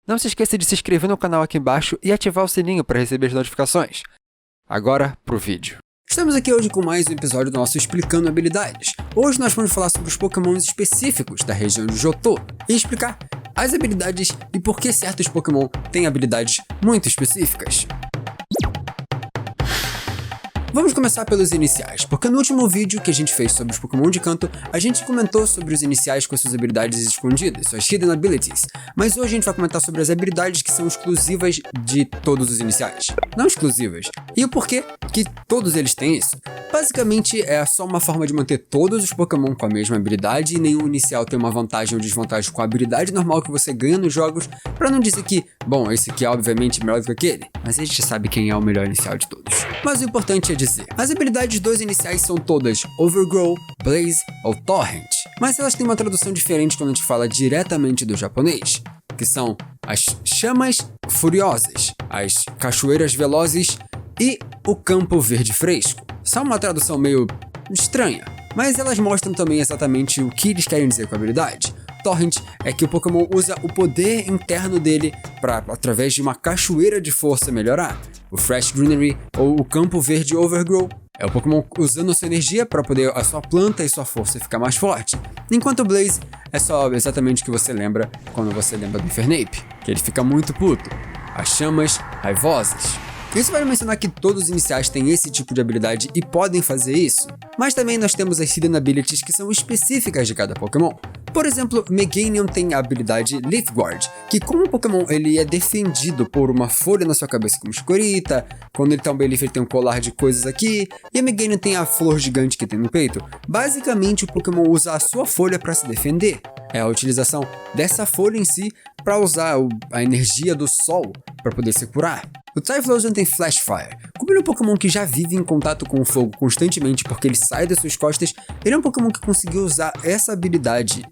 Não se esqueça de se inscrever no canal aqui embaixo e ativar o sininho para receber as notificações. Agora, pro vídeo. Estamos aqui hoje com mais um episódio do nosso Explicando Habilidades. Hoje nós vamos falar sobre os Pokémons específicos da região de Johto e explicar as habilidades e por que certos Pokémon têm habilidades muito específicas. Vamos começar pelos iniciais, porque no último vídeo que a gente fez sobre os Pokémon de canto, a gente comentou sobre os iniciais com suas habilidades escondidas, suas Hidden Abilities, mas hoje a gente vai comentar sobre as habilidades que são exclusivas de todos os iniciais. Não exclusivas. E o porquê que todos eles têm isso? Basicamente é só uma forma de manter todos os Pokémon com a mesma habilidade e nenhum inicial tem uma vantagem ou desvantagem com a habilidade normal que você ganha nos jogos, pra não dizer que, bom, esse aqui é obviamente melhor do que aquele, mas a gente sabe quem é o melhor inicial de todos. Mas o importante é dizer, as habilidades dos iniciais são todas Overgrow, Blaze ou Torrent, mas elas têm uma tradução diferente quando a gente fala diretamente do japonês, que são as Chamas Furiosas, as Cachoeiras Velozes e o Campo Verde Fresco. São uma tradução meio estranha, mas elas mostram também exatamente o que eles querem dizer com a habilidade. Torrent é que o Pokémon usa o poder interno dele para, através de uma cachoeira de força, melhorar. O Fresh Greenery ou o Campo Verde Overgrow é o Pokémon usando a sua energia para poder a sua planta e sua força ficar mais forte. Enquanto o Blaze é só exatamente o que você lembra quando você lembra do Infernape, que ele fica muito puto. As chamas raivosas. Isso vale mencionar que todos os iniciais têm esse tipo de habilidade e podem fazer isso, mas também nós temos as Hidden Abilities que são específicas de cada Pokémon. Por exemplo, Meganium tem a habilidade Leaf Guard, que como o Pokémon ele é defendido por uma folha na sua cabeça como Chikorita, quando ele tá um Belief ele tem um colar de coisas aqui, e a Meganium tem a flor gigante que tem no peito. Basicamente o Pokémon usa a sua folha para se defender. É a utilização dessa folha em si para usar a energia do sol para poder se curar. O Typhlosion tem Flash Fire. Como ele é um Pokémon que já vive em contato com o fogo constantemente porque ele sai das suas costas, ele é um Pokémon que conseguiu usar essa habilidade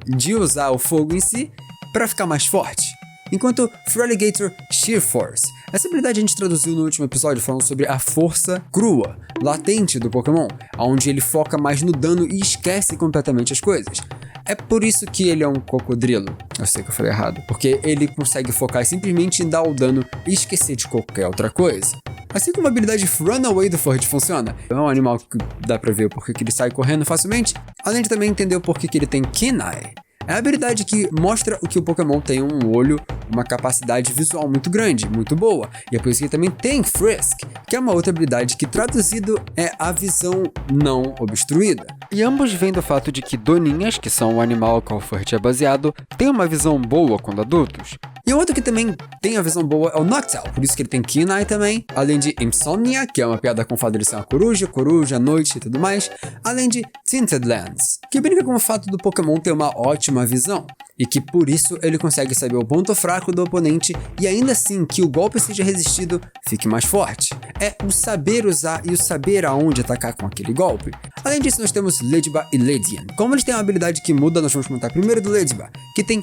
de usar o fogo em si para ficar mais forte. Enquanto Feraligatr Sheer Force. Essa habilidade a gente traduziu no último episódio falando sobre a força crua, latente do Pokémon, onde ele foca mais no dano e esquece completamente as coisas. É por isso que ele é um cocodrilo. Eu sei que eu falei errado. Porque ele consegue focar simplesmente em dar o dano e esquecer de qualquer outra coisa. Assim como a habilidade Runaway do Forte funciona. É um animal que dá pra ver o porquê que ele sai correndo facilmente. Além de também entender o porquê que ele tem Keen Eye. É a habilidade que mostra o que o Pokémon tem um olho, uma capacidade visual muito grande, muito boa. E é por isso que ele também tem Frisk, que é uma outra habilidade que traduzido é a visão não obstruída. E ambos vêm do fato de que Doninhas, que são o animal ao qual o Furt é baseado, têm uma visão boa quando adultos. E o outro que também tem a visão boa é o Noctowl, por isso que ele tem Keen Eye também, além de Insomnia, que é uma piada com o fato de ele ser uma coruja, noite e tudo mais, além de Tinted Lands, que brinca com o fato do Pokémon ter uma ótima visão, e que por isso ele consegue saber o ponto fraco do oponente e ainda assim que o golpe seja resistido, fique mais forte. É o saber usar e o saber aonde atacar com aquele golpe. Além disso nós temos Ledyba e Ledian. Como eles têm uma habilidade que muda, nós vamos comentar primeiro do Ledyba, que tem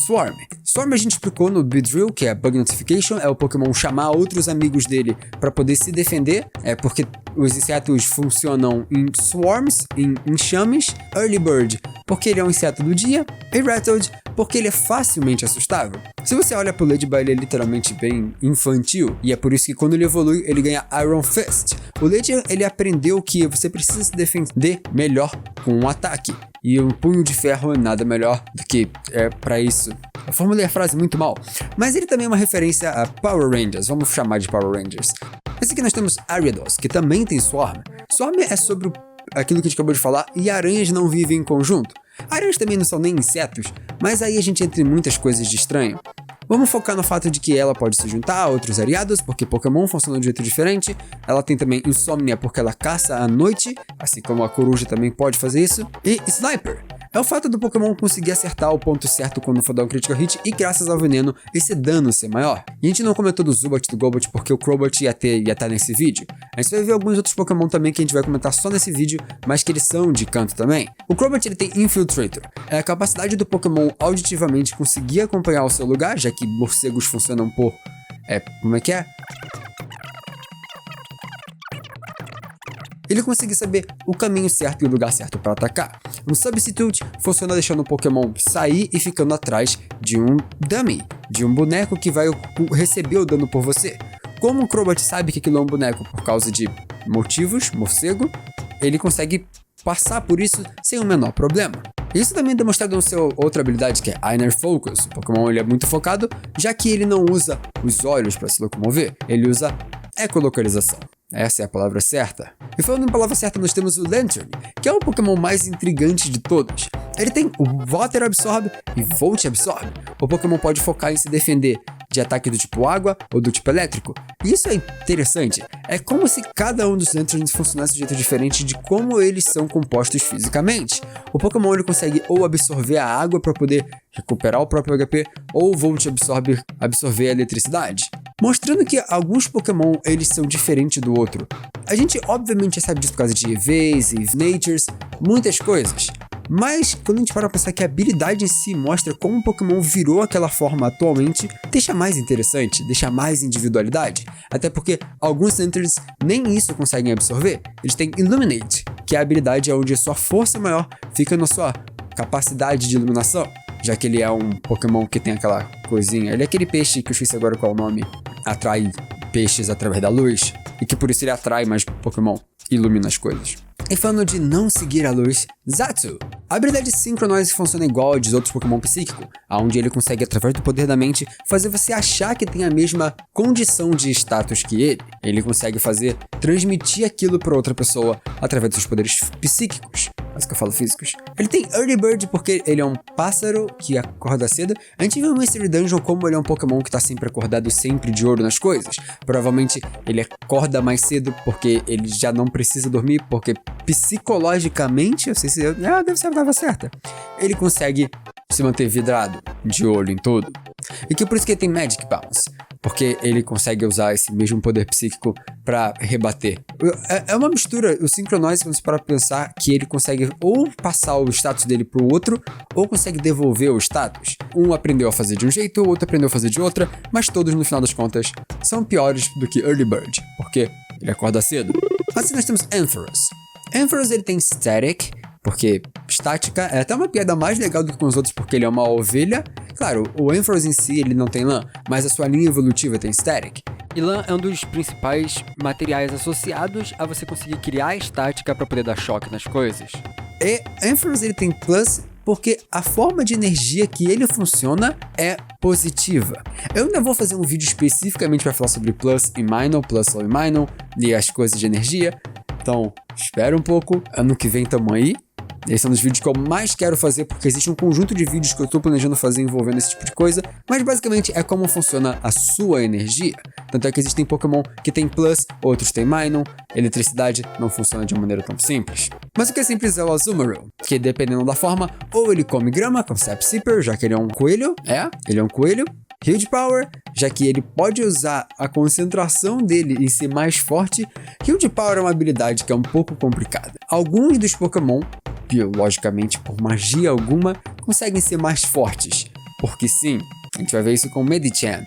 Swarm. Swarm a gente explicou no Beedrill, que é Bug Notification, é o Pokémon chamar outros amigos dele para poder se defender, porque os insetos funcionam em Swarms, em enxames, Early Bird, porque ele é um inseto do dia, e Rattled, porque ele é facilmente assustável. Se você olha pro Ledyba, ele é literalmente bem infantil, e é por isso que quando ele evolui, ele ganha Iron Fist. O Ledyba, ele aprendeu que você precisa se defender melhor com um ataque. E um punho de ferro é nada melhor do que pra isso. Eu formulei a frase muito mal. Mas ele também é uma referência a Power Rangers, vamos chamar de Power Rangers. Esse aqui nós temos Ariados, que também tem Swarm. Swarm é sobre aquilo que a gente acabou de falar, e aranhas não vivem em conjunto. Aranhas também não são nem insetos, mas aí a gente entra em muitas coisas de estranho. Vamos focar no fato de que ela pode se juntar a outros Ariados, porque Pokémon funciona de um jeito diferente. Ela tem também Insomnia, porque ela caça à noite, assim como a coruja também pode fazer isso. E Sniper é o fato do Pokémon conseguir acertar o ponto certo quando for dar um Critical Hit e graças ao veneno esse dano ser maior. E a gente não comentou do Zubat e do Golbat porque o Crobat ia estar nesse vídeo. A gente vai ver alguns outros Pokémon também que a gente vai comentar só nesse vídeo, mas que eles são de canto também. O Crobat ele tem Infiltrator, é a capacidade do Pokémon auditivamente conseguir acompanhar o seu lugar, já que morcegos funcionam por... como é que é? ele conseguir saber o caminho certo e o lugar certo para atacar. Um Substitute funciona deixando o Pokémon sair e ficando atrás de um Dummy, de um boneco que vai receber o dano por você. Como o Crobat sabe que aquilo é um boneco por causa de motivos, morcego, ele consegue passar por isso sem o menor problema. Isso também é demonstrado na sua outra habilidade, que é Inner Focus. O Pokémon ele é muito focado, já que ele não usa os olhos para se locomover, ele usa ecolocalização. Essa é a palavra certa. E falando em palavra certa, nós temos o Lantern, que é o Pokémon mais intrigante de todos. Ele tem o Water Absorb e Volt Absorb. O Pokémon pode focar em se defender de ataque do tipo água ou do tipo elétrico. E isso é interessante. É como se cada um dos Lanterns funcionasse de um jeito diferente de como eles são compostos fisicamente. O Pokémon ele consegue ou absorver a água para poder recuperar o próprio HP, ou o Volt absorver a eletricidade, mostrando que alguns Pokémon eles são diferentes do outro. A gente obviamente sabe disso por causa de EVs e Natures, muitas coisas. Mas, quando a gente para pensar que a habilidade em si mostra como o Pokémon virou aquela forma atualmente, deixa mais interessante, deixa mais individualidade. Até porque alguns Centers nem isso conseguem absorver. Eles têm Illuminate, que é a habilidade onde a sua força maior fica na sua capacidade de iluminação. Já que ele é um Pokémon que tem aquela coisinha. Ele é aquele peixe que eu esqueci agora qual é o nome. Atrai peixes através da luz. E que por isso ele atrai mais Pokémon. Ilumina as coisas. E falando de não seguir a luz, Xatu. A habilidade Synchronize funciona igual a de outros Pokémon psíquico, onde ele consegue, através do poder da mente, fazer você achar que tem a mesma condição de status que ele. Ele consegue transmitir aquilo para outra pessoa através dos poderes psíquicos. Mas que eu falo físicos. Ele tem Early Bird porque ele é um pássaro que acorda cedo. A gente viu no Mystery Dungeon como ele é um Pokémon que tá sempre acordado e sempre de olho nas coisas. Provavelmente ele acorda mais cedo porque ele já não precisa dormir, porque psicologicamente, eu sei se deve ser a palavra certa, ele consegue se manter vidrado, de olho em tudo. E que por isso que ele tem Magic Bounce, porque ele consegue usar esse mesmo poder psíquico para rebater. É uma mistura, o Synchronize, quando você para pensar, que ele consegue ou passar o status dele pro outro, ou consegue devolver o status. Um aprendeu a fazer de um jeito, o outro aprendeu a fazer de outra, mas todos, no final das contas, são piores do que Early Bird, porque ele acorda cedo. Assim nós temos Ampharos. Ampharos ele tem Static, porque estática é até uma piada mais legal do que com os outros, porque ele é uma ovelha. Claro, o Ampharos em si ele não tem lã, mas a sua linha evolutiva tem Static. E lã é um dos principais materiais associados a você conseguir criar estática para poder dar choque nas coisas. E Ampharos ele tem Plus porque a forma de energia que ele funciona é positiva. Eu ainda vou fazer um vídeo especificamente para falar sobre Plus e Minor, Plus e Minor e as coisas de energia. Então, espera um pouco, ano que vem tamo aí. Esse é um dos vídeos que eu mais quero fazer, porque existe um conjunto de vídeos que eu tô planejando fazer envolvendo esse tipo de coisa, mas basicamente é como funciona a sua energia. Tanto é que existem Pokémon que tem Plus, outros tem Minor, eletricidade não funciona de uma maneira tão simples. Mas o que é simples é o Azumarill, que dependendo da forma, ou ele come grama com Sap Sipper, já que ele é um coelho, ele é um coelho, Huge Power, já que ele pode usar a concentração dele em ser mais forte. Huge Power é uma habilidade que é um pouco complicada. Alguns dos Pokémon, biologicamente por magia alguma, conseguem ser mais fortes. Porque sim, a gente vai ver isso com Medicham.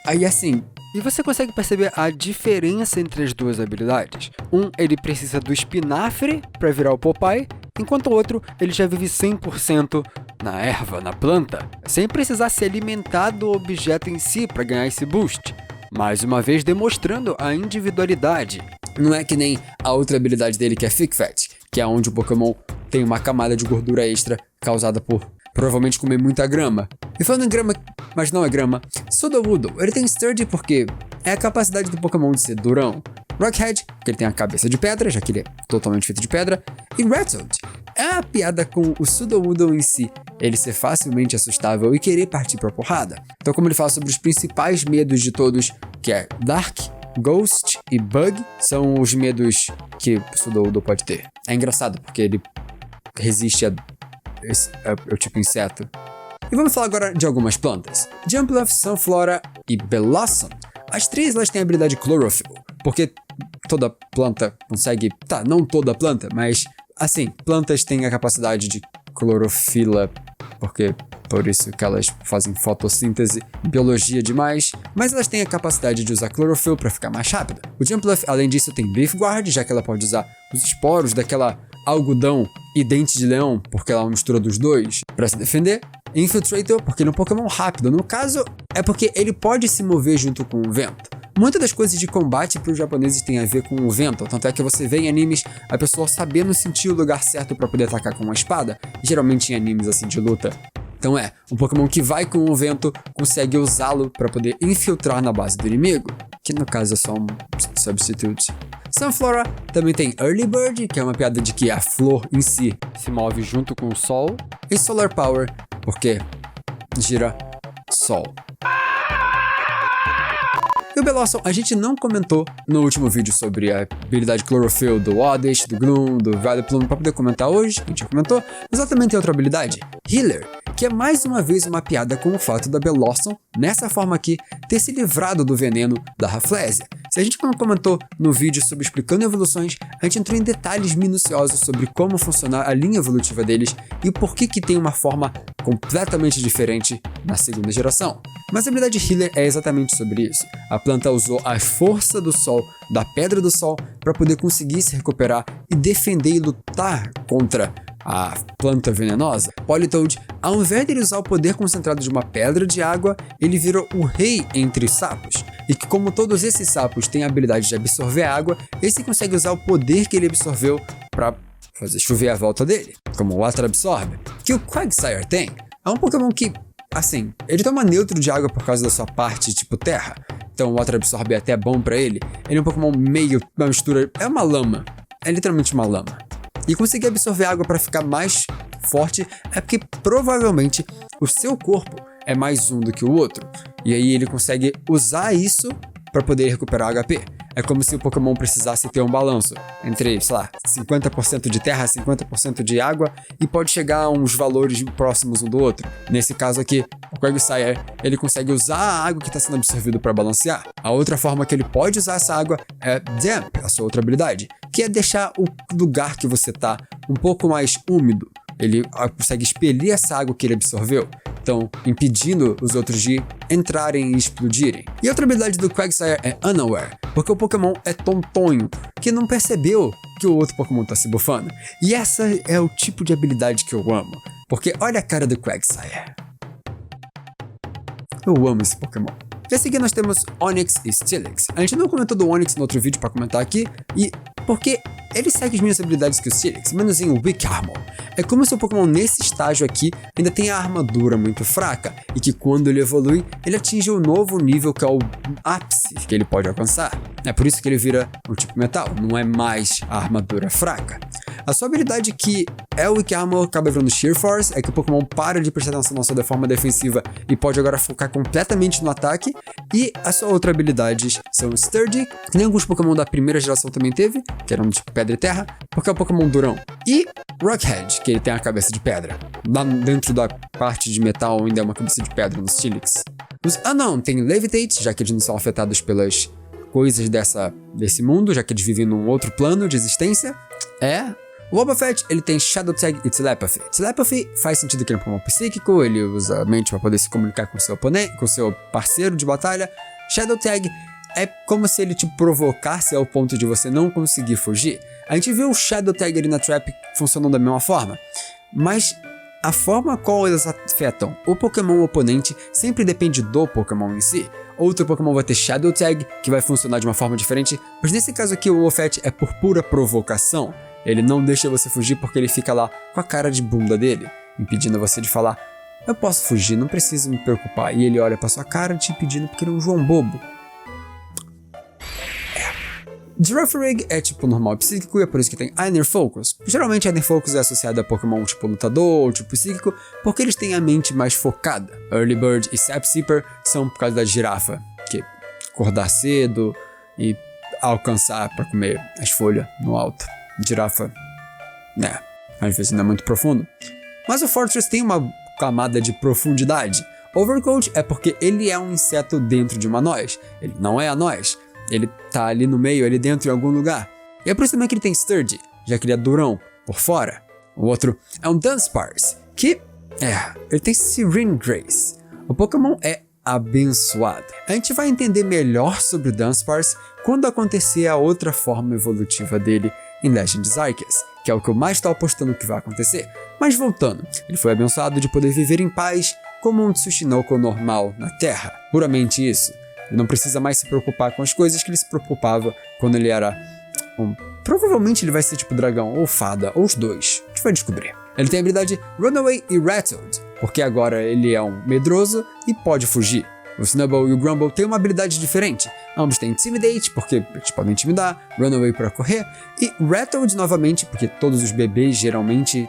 Aí assim... E você consegue perceber a diferença entre as duas habilidades. Ele precisa do espinafre para virar o Popeye, enquanto o outro, ele já vive 100% na erva, na planta, sem precisar se alimentar do objeto em si para ganhar esse boost. Mais uma vez demonstrando a individualidade. Não é que nem a outra habilidade dele que é Thick Fat, que é onde o Pokémon tem uma camada de gordura extra causada por provavelmente comer muita grama. E falando em grama, mas não é grama, Sudowoodo, ele tem Sturdy porque é a capacidade do Pokémon de ser durão. Rockhead, porque ele tem a cabeça de pedra, já que ele é totalmente feito de pedra. E Rattled, é a piada com o Sudowoodo em si, ele ser facilmente assustável e querer partir pra porrada. Então como ele fala sobre os principais medos de todos, que é Dark, Ghost e Bug, são os medos que o Sudowoodo pode ter. É engraçado, porque ele resiste ao tipo inseto. E vamos falar agora de algumas plantas. Jumpluff, Sunflora e Blossom. As três elas têm a habilidade Chlorophyll, porque toda planta consegue... não toda planta, mas assim, plantas têm a capacidade de clorofila porque por isso que elas fazem fotossíntese, biologia demais, mas elas têm a capacidade de usar clorofil para ficar mais rápida. O Jumpluff, além disso, tem Beef Guard, já que ela pode usar os esporos daquela algodão e dente de leão, porque ela é uma mistura dos dois, para se defender. Infiltrator, porque ele é um Pokémon rápido. No caso, é porque ele pode se mover junto com o vento. Muitas das coisas de combate para os japoneses tem a ver com o vento, tanto é que você vê em animes a pessoa sabendo sentir o lugar certo para poder atacar com uma espada, geralmente em animes assim de luta. Então um Pokémon que vai com o vento consegue usá-lo para poder infiltrar na base do inimigo, que no caso é só um substitute. Sunflora também tem Early Bird, que é uma piada de que a flor em si se move junto com o sol, e Solar Power, porque gira sol. E o Bellossom, a gente não comentou no último vídeo sobre a habilidade Chlorophyll do Oddish, do Gloom, do Vileplume, pra poder comentar hoje, a gente já comentou, mas ela também tem outra habilidade, Healer, que é mais uma vez uma piada com o fato da Bellossom, nessa forma aqui, ter se livrado do veneno da Rafflesia. Se a gente não comentou no vídeo sobre explicando evoluções, a gente entrou em detalhes minuciosos sobre como funciona a linha evolutiva deles e por que tem uma forma completamente diferente na segunda geração. Mas a habilidade Healer é exatamente sobre isso. A planta usou a força do sol, da pedra do sol, para poder conseguir se recuperar e defender e lutar contra a planta venenosa. Politoed, ao invés de ele usar o poder concentrado de uma pedra de água, ele virou o rei entre sapos. E que como todos esses sapos têm a habilidade de absorver água, esse consegue usar o poder que ele absorveu para fazer chover à volta dele, como o Water Absorb, que o Quagsire tem. É um Pokémon que, assim, ele toma neutro de água por causa da sua parte tipo terra, então o Water Absorb é até bom pra ele. Ele é um Pokémon meio, uma mistura, é uma lama, é literalmente uma lama. E conseguir absorver água para ficar mais forte é porque provavelmente o seu corpo é mais um do que o outro. E aí ele consegue usar isso para poder recuperar HP. É como se o Pokémon precisasse ter um balanço entre, sei lá, 50% de terra, 50% de água, e pode chegar a uns valores próximos um do outro. Nesse caso aqui, o Quagsire, ele consegue usar a água que está sendo absorvida para balancear. A outra forma que ele pode usar essa água é Damp, a sua outra habilidade, que é deixar o lugar que você tá um pouco mais úmido. Ele consegue expelir essa água que ele absorveu, então impedindo os outros de entrarem e explodirem. E outra habilidade do Quagsire é Unaware, porque o Pokémon é tontonho, que não percebeu que o outro Pokémon tá se bufando. E essa é o tipo de habilidade que eu amo, porque olha a cara do Quagsire. Eu amo esse Pokémon. E a seguir nós temos Onix e Steelix. A gente não comentou do Onix no outro vídeo para comentar aqui, e porque ele segue as mesmas habilidades que o Steelix, menos em Weak Armor. É como se o Pokémon nesse estágio aqui ainda tem a armadura muito fraca, e que quando ele evolui, ele atinge um novo nível que é o ápice que ele pode alcançar. É por isso que ele vira um tipo metal, não é mais a armadura fraca. A sua habilidade que é o Weak Armor acaba virando Sheer Force, é que o Pokémon para de prestar atenção na sua forma defensiva e pode agora focar completamente no ataque. E a sua outra habilidade são Sturdy, que nem alguns Pokémon da primeira geração também teve, que eram tipo pedra e terra, porque é o Pokémon durão. E Rockhead, que ele tem a cabeça de pedra. Lá dentro da parte de metal ainda é uma cabeça de pedra no Steelix. Os Unknown tem Levitate, já que eles não são afetados pelas coisas desse mundo, já que eles vivem num outro plano de existência. O Wobbuffet, ele tem Shadow Tag e Telepathy. Telepathy faz sentido que ele é um Pokémon psíquico, ele usa a mente para poder se comunicar com seu oponente, com seu parceiro de batalha. Shadow Tag é como se ele te provocasse ao ponto de você não conseguir fugir. A gente viu o Shadow Tag ali na Trap funcionando da mesma forma, mas a forma qual eles afetam o Pokémon oponente sempre depende do Pokémon em si. Outro Pokémon vai ter Shadow Tag, que vai funcionar de uma forma diferente, mas nesse caso aqui o Wobbuffet é por pura provocação. Ele não deixa você fugir porque ele fica lá com a cara de bunda dele, impedindo você de falar: eu posso fugir, não preciso me preocupar. E ele olha pra sua cara te impedindo porque ele é um João Bobo. Girafarig é tipo normal psíquico e é por isso que tem Inner Focus. Geralmente Inner Focus é associado a Pokémon tipo lutador ou tipo psíquico, porque eles têm a mente mais focada. Early Bird e Sap Seeper são por causa da girafa, que acordar cedo e alcançar para comer as folhas no alto. Girafa, né, às vezes não é muito profundo. Mas o Fortress tem uma camada de profundidade. Overcoat é porque ele é um inseto dentro de uma noz. Ele não é a noz. Ele tá ali no meio, ali dentro, em algum lugar. E é por isso também que ele tem Sturdy, já que ele é durão por fora. O outro é um Dunsparce, que Ele tem Cinderace. O Pokémon é abençoado. A gente vai entender melhor sobre o Dunsparce quando acontecer a outra forma evolutiva dele em Legends Arceus, que é o que eu mais estou apostando que vai acontecer. Mas voltando, ele foi abençoado de poder viver em paz como um Tsushinoko normal na Terra. Puramente isso. Ele não precisa mais se preocupar com as coisas que ele se preocupava quando ele era Provavelmente ele vai ser tipo dragão ou fada, ou os dois. A gente vai descobrir. Ele tem a habilidade Runaway e Rattled, porque agora ele é um medroso e pode fugir. O Snubbull e o Grumble têm uma habilidade diferente. Ambos têm Intimidate, porque eles podem intimidar, Runaway para correr, e Rattled novamente, porque todos os bebês geralmente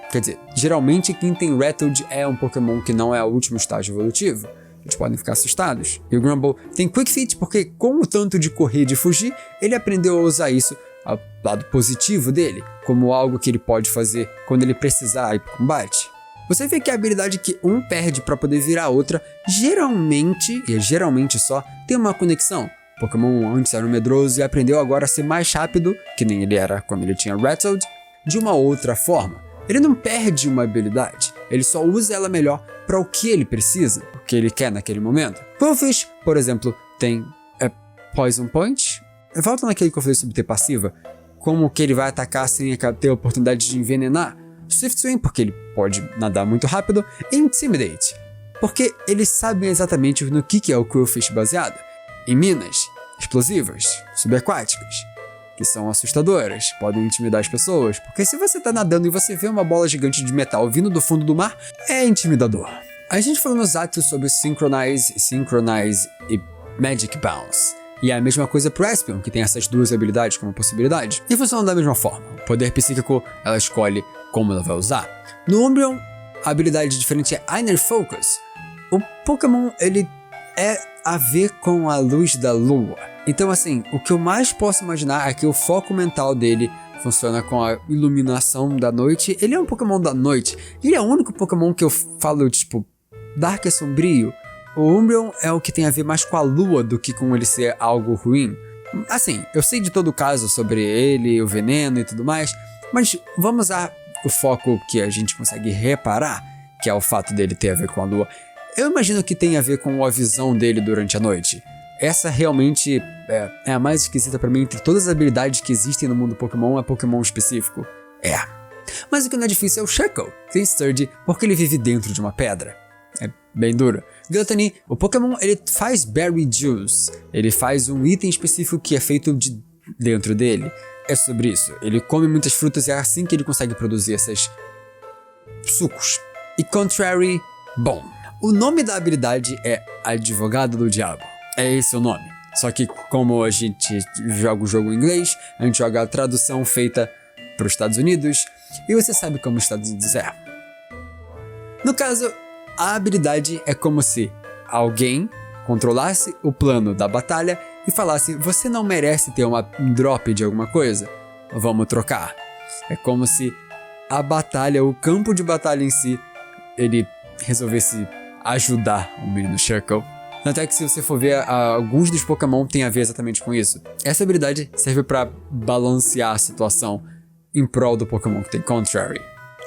quem tem Rattled é um Pokémon que não é o último estágio evolutivo. Eles podem ficar assustados. E o Grumble tem Quick Feet, porque com o tanto de correr e de fugir, ele aprendeu a usar isso ao lado positivo dele, como algo que ele pode fazer quando ele precisar ir pro combate. Você vê que a habilidade que um perde para poder virar a outra, geralmente, e é geralmente só, tem uma conexão. O Pokémon antes era um medroso e aprendeu agora a ser mais rápido, que nem ele era quando ele tinha Rattled, de uma outra forma. Ele não perde uma habilidade, ele só usa ela melhor para o que ele precisa, o que ele quer naquele momento. Qwilfish, por exemplo, tem Poison Point. Volta naquele que eu falei sobre ter passiva, como que ele vai atacar sem ter a oportunidade de envenenar. Swift Swim, porque ele pode nadar muito rápido, e Intimidate, porque eles sabem exatamente no que é o Qwilfish baseado. Em minas, explosivas, subaquáticas, que são assustadoras, podem intimidar as pessoas, porque se você tá nadando e você vê uma bola gigante de metal vindo do fundo do mar, é intimidador. A gente falou nos atos sobre Synchronize e Magic Bounce. E é a mesma coisa pro Espeon, que tem essas duas habilidades como possibilidade, e funcionam da mesma forma. O poder psíquico, ela escolhe como ela vai usar. No Umbreon, a habilidade diferente é Inner Focus. O Pokémon, ele é a ver com a luz da lua. Então assim, o que eu mais posso imaginar é que o foco mental dele funciona com a iluminação da noite. Ele é um Pokémon da noite. Ele é o único Pokémon que eu falo, tipo, Dark é sombrio. O Umbreon é o que tem a ver mais com a lua do que com ele ser algo ruim. Assim, eu sei de todo o caso sobre ele, o veneno e tudo mais, mas vamos a o foco que a gente consegue reparar, que é o fato dele ter a ver com a lua. Eu imagino que tem a ver com a visão dele durante a noite. Essa realmente é a mais esquisita pra mim entre todas as habilidades que existem no mundo Pokémon, é Pokémon específico. Mas o que não é difícil é o Shuckle, que tem Sturdy, porque ele vive dentro de uma pedra. É bem duro. Gluttony, o Pokémon, ele faz Berry Juice. Ele faz um item específico que é feito de dentro dele. É sobre isso. Ele come muitas frutas e é assim que ele consegue produzir esses sucos. E Contrary, bom. O nome da habilidade é Advogado do Diabo. É esse o nome. Só que como a gente joga o jogo em inglês, a gente joga a tradução feita para os Estados Unidos. E você sabe como os Estados Unidos é. No caso, a habilidade é como se alguém controlasse o plano da batalha e falasse: você não merece ter um drop de alguma coisa, vamos trocar. É como se a batalha, o campo de batalha em si, ele resolvesse ajudar o menino Shuckle. Tanto é que se você for ver, alguns dos Pokémon tem a ver exatamente com isso. Essa habilidade serve para balancear a situação em prol do Pokémon que tem Contrary.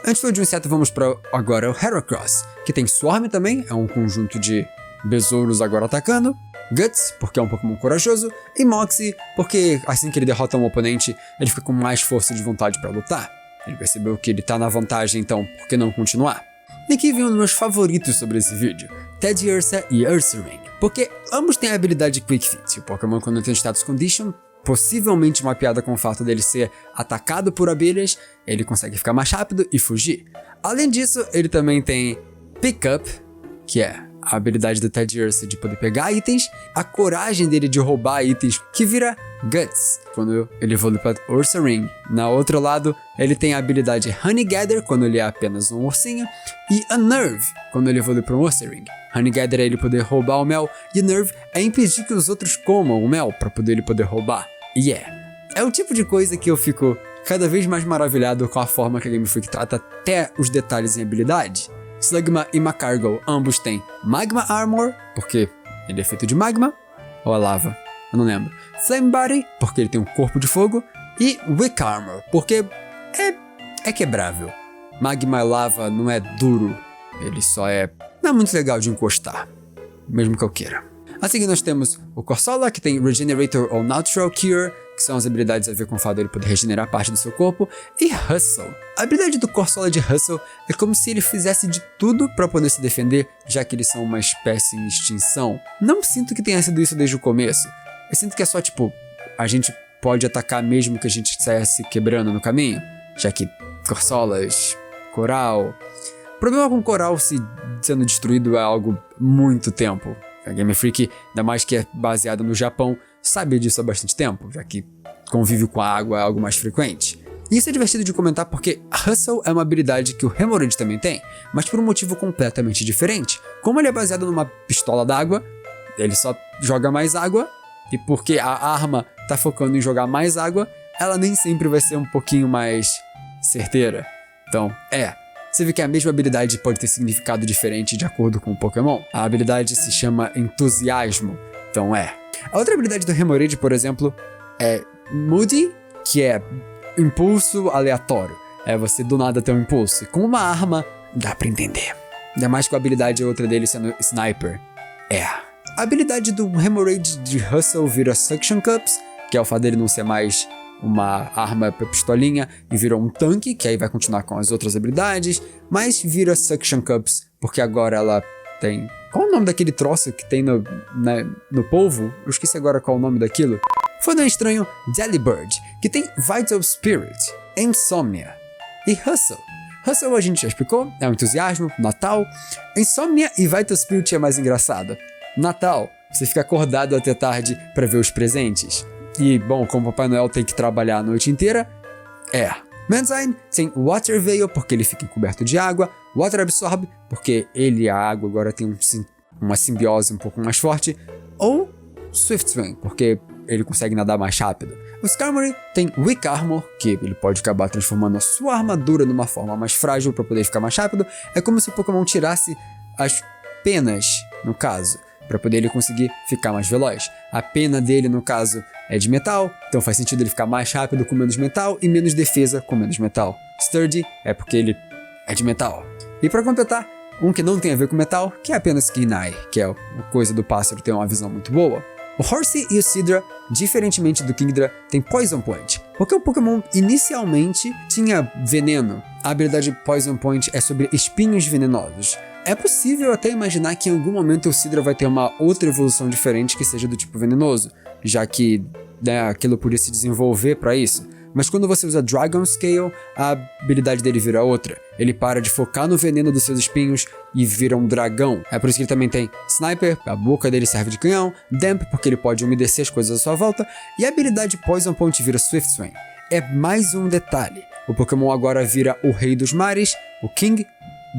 Antes de um inseto, vamos para agora o Heracross, que tem Swarm também, é um conjunto de besouros agora atacando. Guts, porque é um Pokémon corajoso. E Moxie, porque assim que ele derrota um oponente, ele fica com mais força de vontade para lutar. Ele percebeu que ele tá na vantagem, então por que não continuar? E aqui vem um dos meus favoritos sobre esse vídeo, Teddiursa e Ursaring, porque ambos têm a habilidade Quick Fit. O Pokémon, quando tem Status Condition, possivelmente uma piada com o fato dele ser atacado por abelhas, ele consegue ficar mais rápido e fugir. Além disso, ele também tem Pick Up, que é a habilidade do Teddiursa de poder pegar itens, a coragem dele de roubar itens, que vira Guts, quando ele evolui para Ursaring. Na outro lado, ele tem a habilidade Honey Gather, quando ele é apenas um ursinho, e Unnerve, quando ele evolui para um Ursaring. Honey Gather é ele poder roubar o mel, e Unnerve é impedir que os outros comam o mel, para ele poder roubar. E é o tipo de coisa que eu fico cada vez mais maravilhado com a forma que a Game Freak trata até os detalhes em habilidade. Slugma e Magcargo, ambos têm Magma Armor, porque ele é feito de magma, ou a lava, eu não lembro. Flame Body, porque ele tem um corpo de fogo, e Wick Armor, porque é quebrável. Magma e lava não é duro, Ele só não é muito legal de encostar, mesmo que eu queira. A seguir nós temos o Corsola, que tem Regenerator ou Natural Cure, que são as habilidades a ver com o fato dele poder regenerar parte do seu corpo, e Hustle. A habilidade do Corsola de Hustle é como se ele fizesse de tudo para poder se defender, já que eles são uma espécie em extinção. Não sinto que tenha sido isso desde o começo. Eu sinto que é só tipo, a gente pode atacar mesmo que a gente saia se quebrando no caminho, já que Corsolas, coral... O problema com coral sendo destruído há algo muito tempo. A Game Freak, ainda mais que é baseada no Japão, sabe disso há bastante tempo, já que convívio com a água é algo mais frequente. E isso é divertido de comentar porque Hustle é uma habilidade que o Hemorrhage também tem, mas por um motivo completamente diferente. Como ele é baseado numa pistola d'água, ele só joga mais água, e porque a arma tá focando em jogar mais água, ela nem sempre vai ser um pouquinho mais certeira. Então, você vê que a mesma habilidade pode ter significado diferente de acordo com o Pokémon. A habilidade se chama Entusiasmo, então A outra habilidade do Hemorrhage, por exemplo, é Moody, que é impulso aleatório. É você do nada ter um impulso. E com uma arma, dá pra entender. Ainda mais com a habilidade outra dele sendo Sniper. A habilidade do Hemorrhage de Hustle vira Suction Cups, que é o fato dele não ser mais uma arma pra pistolinha e virou um tanque, que aí vai continuar com as outras habilidades, mas vira Suction Cups, porque agora ela tem... Qual é o nome daquele troço que tem no polvo? Eu esqueci agora qual é o nome daquilo. Foi no estranho Delibird, que tem Vital Spirit, Insomnia e Hustle. Hustle a gente já explicou, é um entusiasmo, Natal. Insomnia e Vital Spirit é mais engraçado. Natal, você fica acordado até tarde pra ver os presentes. E, bom, como o Papai Noel tem que trabalhar a noite inteira, Menzine tem Water Veil, porque ele fica encoberto de água. Water Absorb, porque ele e a água agora tem uma simbiose um pouco mais forte. Ou Swift Swim, porque ele consegue nadar mais rápido. O Skarmory tem Weak Armor, que ele pode acabar transformando a sua armadura numa forma mais frágil para poder ficar mais rápido. É como se o Pokémon tirasse as penas, no caso, para poder ele conseguir ficar mais veloz. A pena dele, no caso, é de metal, então faz sentido ele ficar mais rápido com menos metal e menos defesa com menos metal. Sturdy é porque ele é de metal. E para completar, um que não tem a ver com metal, que é apenas Kinai, que é a coisa do pássaro ter uma visão muito boa. O Horsea e o Seadra, diferentemente do Kingdra, tem Poison Point, porque o Pokémon inicialmente tinha veneno. A habilidade Poison Point é sobre espinhos venenosos. É possível até imaginar que em algum momento o Seadra vai ter uma outra evolução diferente que seja do tipo venenoso, já que aquilo podia se desenvolver para isso. Mas quando você usa Dragon Scale, a habilidade dele vira outra. Ele para de focar no veneno dos seus espinhos e vira um dragão. É por isso que ele também tem Sniper, a boca dele serve de canhão, Damp, porque ele pode umedecer as coisas à sua volta, e a habilidade Poison Point vira Swift Swing. É mais um detalhe. O Pokémon agora vira o Rei dos Mares, o King,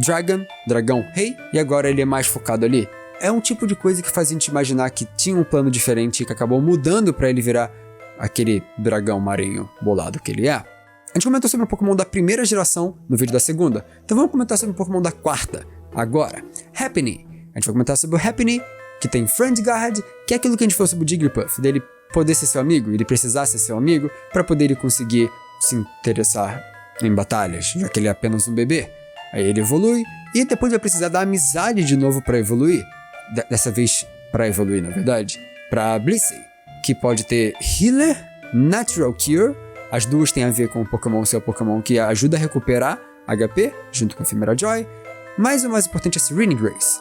Dragon, Dragão Rei, e agora ele é mais focado ali. É um tipo de coisa que faz a gente imaginar que tinha um plano diferente e que acabou mudando para ele virar aquele dragão marinho bolado que ele é. A gente comentou sobre o Pokémon da primeira geração no vídeo da segunda, então vamos comentar sobre o Pokémon da quarta agora. Happiny. A gente vai comentar sobre o Happiny, que tem Friend Guard, que é aquilo que a gente falou sobre o Jigglypuff, dele poder ser seu amigo, ele precisar ser seu amigo para poder ele conseguir se interessar em batalhas, já que ele é apenas um bebê. Aí ele evolui e depois vai precisar da amizade de novo para evoluir. Dessa vez para evoluir, na verdade, para Blissey, que pode ter Healer, Natural Cure. As duas têm a ver com o Pokémon ser o Pokémon que ajuda a recuperar HP, junto com a Ephemera Joy. Mas o mais importante é Serene Grace.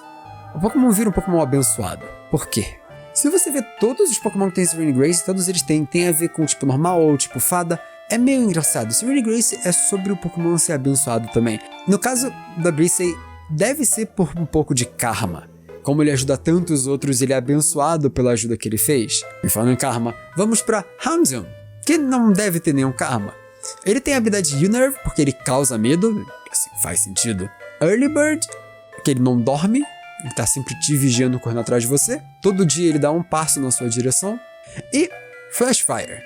O Pokémon vira um Pokémon abençoado. Por quê? Se você vê todos os Pokémon que tem Serene Grace, todos eles têm a ver com o tipo normal ou tipo fada. É meio engraçado. Serene Grace é sobre o Pokémon ser abençoado também. No caso da Blissey, deve ser por um pouco de karma. Como ele ajuda tantos outros, ele é abençoado pela ajuda que ele fez. E falando em karma, vamos pra Houndoom, que não deve ter nenhum karma. Ele tem a habilidade U-Nerve, porque ele causa medo, assim, faz sentido. Early Bird, que ele não dorme, ele tá sempre te vigiando, correndo atrás de você. Todo dia ele dá um passo na sua direção. E Flashfire,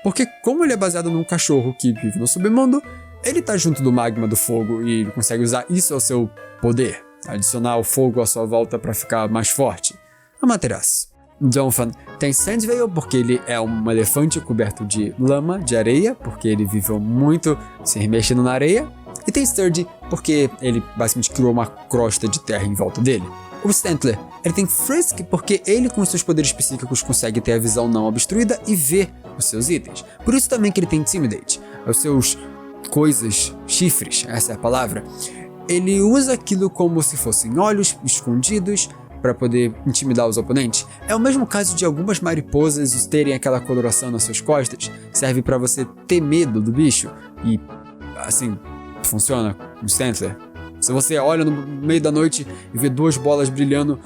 porque como ele é baseado num cachorro que vive no submundo, ele tá junto do magma do fogo e ele consegue usar isso ao seu poder. Adicionar o fogo à sua volta para ficar mais forte. Amaterasu. Donphan tem Sandveil porque ele é um elefante coberto de lama, de areia, porque ele viveu muito se remexendo na areia. E E tem Sturdy, porque ele basicamente criou uma crosta de terra em volta dele. O Stantler, ele tem Frisk porque ele com seus poderes psíquicos consegue ter a visão não obstruída e ver os seus itens. Por isso também que ele tem Intimidate. Os seus coisas, chifres, essa é a palavra. Ele usa aquilo como se fossem olhos escondidos para poder intimidar os oponentes. É o mesmo caso de algumas mariposas terem aquela coloração nas suas costas. Serve para você ter medo do bicho. E assim, funciona com o Stantler. Se você olha no meio da noite e vê duas bolas brilhando,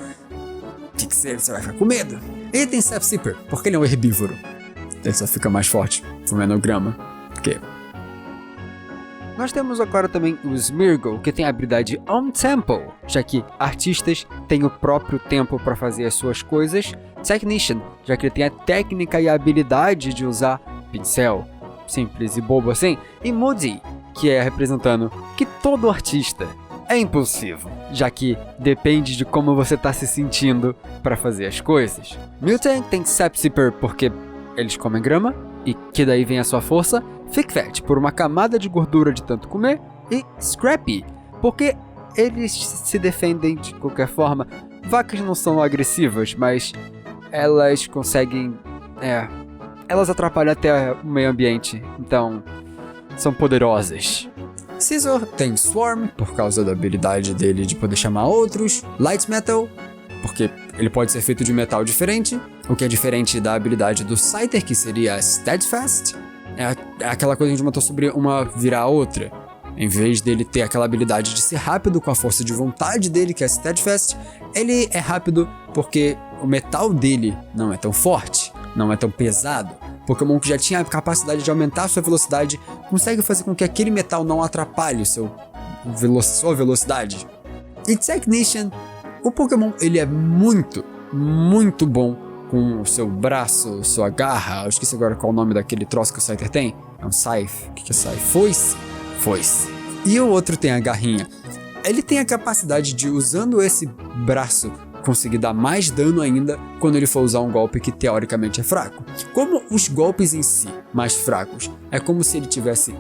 você vai ficar com medo. Ele tem Sap Sipper, porque ele é um herbívoro. Ele só fica mais forte comendo grama. Porque... Nós temos agora também o Smeargle, que tem a habilidade On Tempo, já que artistas têm o próprio tempo para fazer as suas coisas. Technician, já que ele tem a técnica e a habilidade de usar pincel, simples e bobo assim. E Moody, que é representando que todo artista é impulsivo, já que depende de como você está se sentindo para fazer as coisas. Mutant tem Sap Sipper porque eles comem grama, e que daí vem a sua força. Thick Fat por uma camada de gordura de tanto comer. E Scrappy porque eles se defendem de qualquer forma. Vacas não são agressivas, mas elas conseguem... elas atrapalham até o meio ambiente, então são poderosas. Scizor tem Swarm, por causa da habilidade dele de poder chamar outros. Light Metal, porque ele pode ser feito de metal diferente, o que é diferente da habilidade do Scyther, que seria Steadfast. É aquela coisa que a gente matou sobre uma virar a outra. Em vez dele ter aquela habilidade de ser rápido com a força de vontade dele, que é Steadfast, ele é rápido porque o metal dele não é tão forte, não é tão pesado. Pokémon que já tinha a capacidade de aumentar a sua velocidade consegue fazer com que aquele metal não atrapalhe sua velocidade. E Technician, o Pokémon ele é muito, muito bom com o seu braço, sua garra. Eu esqueci agora qual é o nome daquele troço que o Scyther tem. É um Scythe. O que é Scythe? Foice? Foice. E o outro tem a garrinha. Ele tem a capacidade de, usando esse braço, conseguir dar mais dano ainda quando ele for usar um golpe que teoricamente é fraco. Como os golpes em si, mais fracos, é como se ele tivesse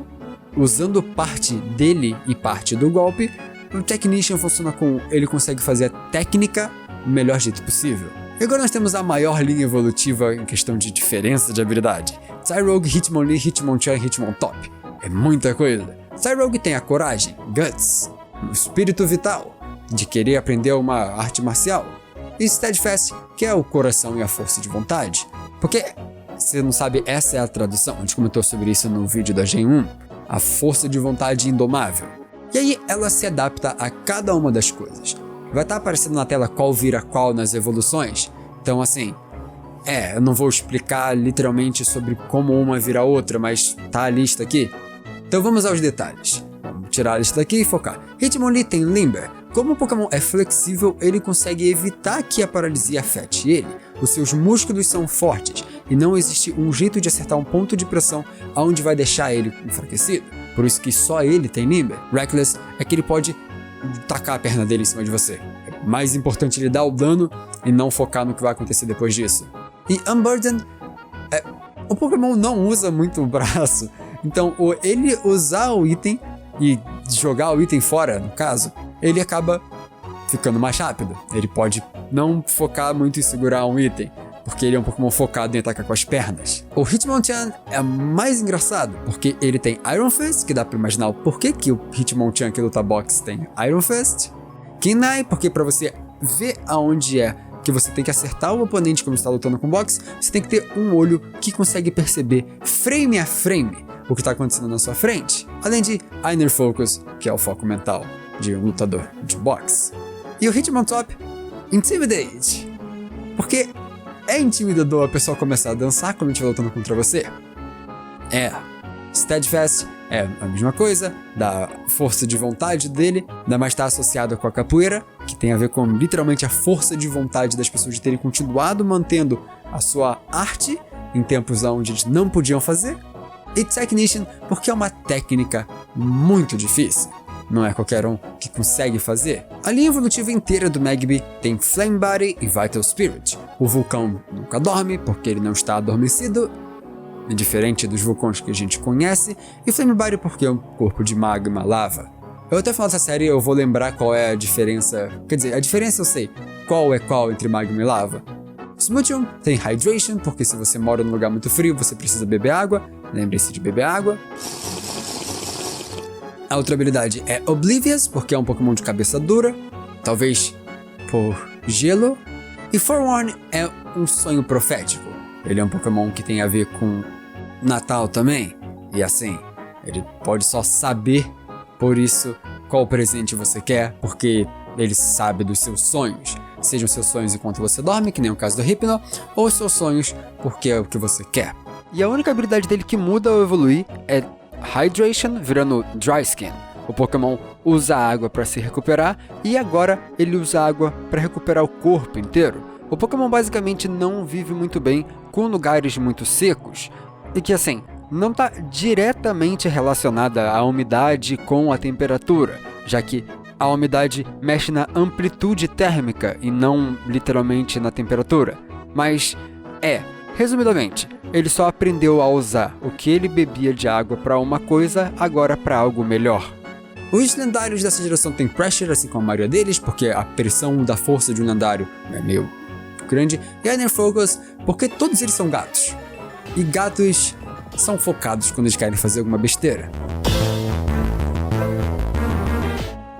usando parte dele e parte do golpe, o Technician funciona com ele consegue fazer a técnica do melhor jeito possível. E agora nós temos a maior linha evolutiva em questão de diferença de habilidade. Tyrogue, Hitmonlee, Hitmonchan e Hitmontop. É muita coisa. Tyrogue tem a coragem, Guts, o espírito vital, de querer aprender uma arte marcial. E Steadfast, que é o coração e a força de vontade. Porque, se não sabe, essa é a tradução. A gente comentou sobre isso no vídeo da Gen 1. A força de vontade indomável. E aí ela se adapta a cada uma das coisas. Vai estar aparecendo na tela qual vira qual nas evoluções. Então assim, eu não vou explicar literalmente sobre como uma vira outra, mas tá a lista aqui. Então vamos aos detalhes. Vamos tirar a lista daqui e focar. Hitmonlee tem Limber. Como o Pokémon é flexível, ele consegue evitar que a paralisia afete ele. Os seus músculos são fortes e não existe um jeito de acertar um ponto de pressão aonde vai deixar ele enfraquecido. Por isso que só ele tem Limber. Reckless é que ele pode tacar a perna dele em cima de você. É mais importante ele dar o dano e não focar no que vai acontecer depois disso. E Unburden, o Pokémon não usa muito o braço. Então, ele usar o item e jogar o item fora, no caso, ele acaba ficando mais rápido. Ele pode não focar muito em segurar um item, porque ele é um Pokémon focado em atacar com as pernas. O Hitmonchan é mais engraçado, porque ele tem Iron Fist, que dá pra imaginar o porquê que o Hitmonchan que luta boxe tem Iron Fist. Kinai, porque pra você ver aonde é que você tem que acertar o oponente quando está lutando com boxe, você tem que ter um olho que consegue perceber frame a frame o que está acontecendo na sua frente. Além de Inner Focus, que é o foco mental de um lutador de boxe. E o Hitmontop, Intimidate, porque é intimidador a pessoa começar a dançar quando estiver lutando contra você. Steadfast é a mesma coisa, da força de vontade dele, ainda mais está associado com a capoeira, que tem a ver com literalmente a força de vontade das pessoas de terem continuado mantendo a sua arte em tempos onde eles não podiam fazer. E Technician, porque é uma técnica muito difícil. Não é qualquer um que consegue fazer. A linha evolutiva inteira do Magby tem Flame Body e Vital Spirit. O vulcão nunca dorme, porque ele não está adormecido, diferente dos vulcões que a gente conhece, e Flame Body porque é um corpo de magma lava. Eu até final dessa série eu vou lembrar qual é a diferença. Quer dizer, a diferença eu sei. Qual é qual entre magma e lava. Smoochum tem Hydration, porque se você mora num lugar muito frio, você precisa beber água. Lembre-se de beber água. A outra habilidade é Oblivious, porque é um Pokémon de cabeça dura. Talvez por gelo. E Forewarn é um sonho profético. Ele é um Pokémon que tem a ver com Natal também. E assim, ele pode só saber, por isso, qual presente você quer, porque ele sabe dos seus sonhos. Sejam seus sonhos enquanto você dorme, que nem o caso do Hypno, ou seus sonhos porque é o que você quer. E a única habilidade dele que muda ao evoluir é Hydration, virando Dry Skin. O Pokémon usa água para se recuperar e agora ele usa água para recuperar o corpo inteiro. O Pokémon basicamente não vive muito bem com lugares muito secos e que assim, não está diretamente relacionada à umidade com a temperatura, já que a umidade mexe na amplitude térmica e não literalmente na temperatura. Mas resumidamente, ele só aprendeu a usar o que ele bebia de água para uma coisa, agora para algo melhor. Os lendários dessa geração têm Pressure, assim como a maioria deles, porque a pressão da força de um lendário é meio grande. E Iron Focus, porque todos eles são gatos. E gatos são focados quando eles querem fazer alguma besteira.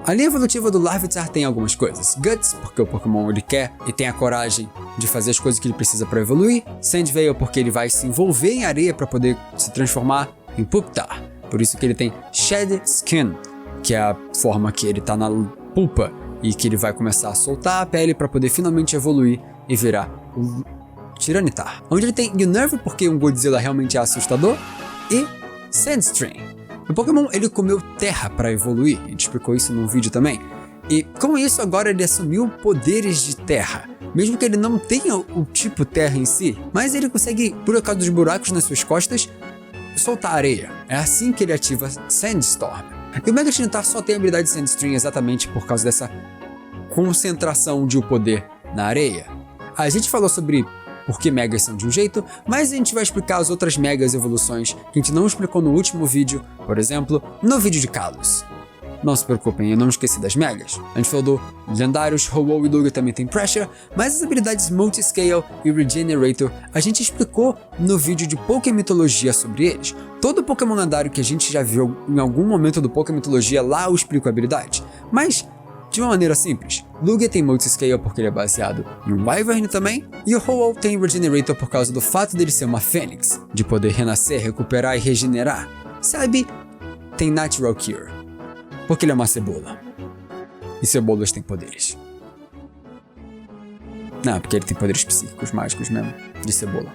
A linha evolutiva do Larvitar tem algumas coisas. Guts, porque o Pokémon ele quer e tem a coragem de fazer as coisas que ele precisa para evoluir. Sandveil, porque ele vai se envolver em areia para poder se transformar em Pupitar. Por isso que ele tem Shed Skin, que é a forma que ele tá na pulpa e que ele vai começar a soltar a pele para poder finalmente evoluir e virar o Tiranitar. Onde ele tem Unnerve, porque um Godzilla realmente é assustador, e Sandstream. O Pokémon ele comeu terra para evoluir, a gente explicou isso num vídeo também. E com isso agora ele assumiu poderes de terra, mesmo que ele não tenha o tipo terra em si, mas ele consegue, por causa dos buracos nas suas costas, soltar areia. É assim que ele ativa Sandstorm. E o Mega Tiranitar só tem a habilidade de Sandstream exatamente por causa dessa concentração de poder na areia. A gente falou sobre por que Megas são de um jeito, mas a gente vai explicar as outras Megas evoluções que a gente não explicou no último vídeo, por exemplo, no vídeo de Kalos. Não se preocupem, eu não esqueci das Megas. A gente falou do lendários, Ho-Oh e Lugia também tem Pressure, mas as habilidades Multiscale e Regenerator a gente explicou no vídeo de Pokémon Mitologia sobre eles. Todo Pokémon lendário que a gente já viu em algum momento do Pokémon Mitologia, lá eu explico a habilidade. Mas de uma maneira simples, Lugia tem Multiscale porque ele é baseado em um Wyvern também, e o Ho-Oh tem Regenerator por causa do fato dele ser uma Fênix, de poder renascer, recuperar e regenerar. Sabe, tem Natural Cure, porque ele é uma cebola. E cebolas têm poderes. Não, porque ele tem poderes psíquicos mágicos mesmo, de cebola.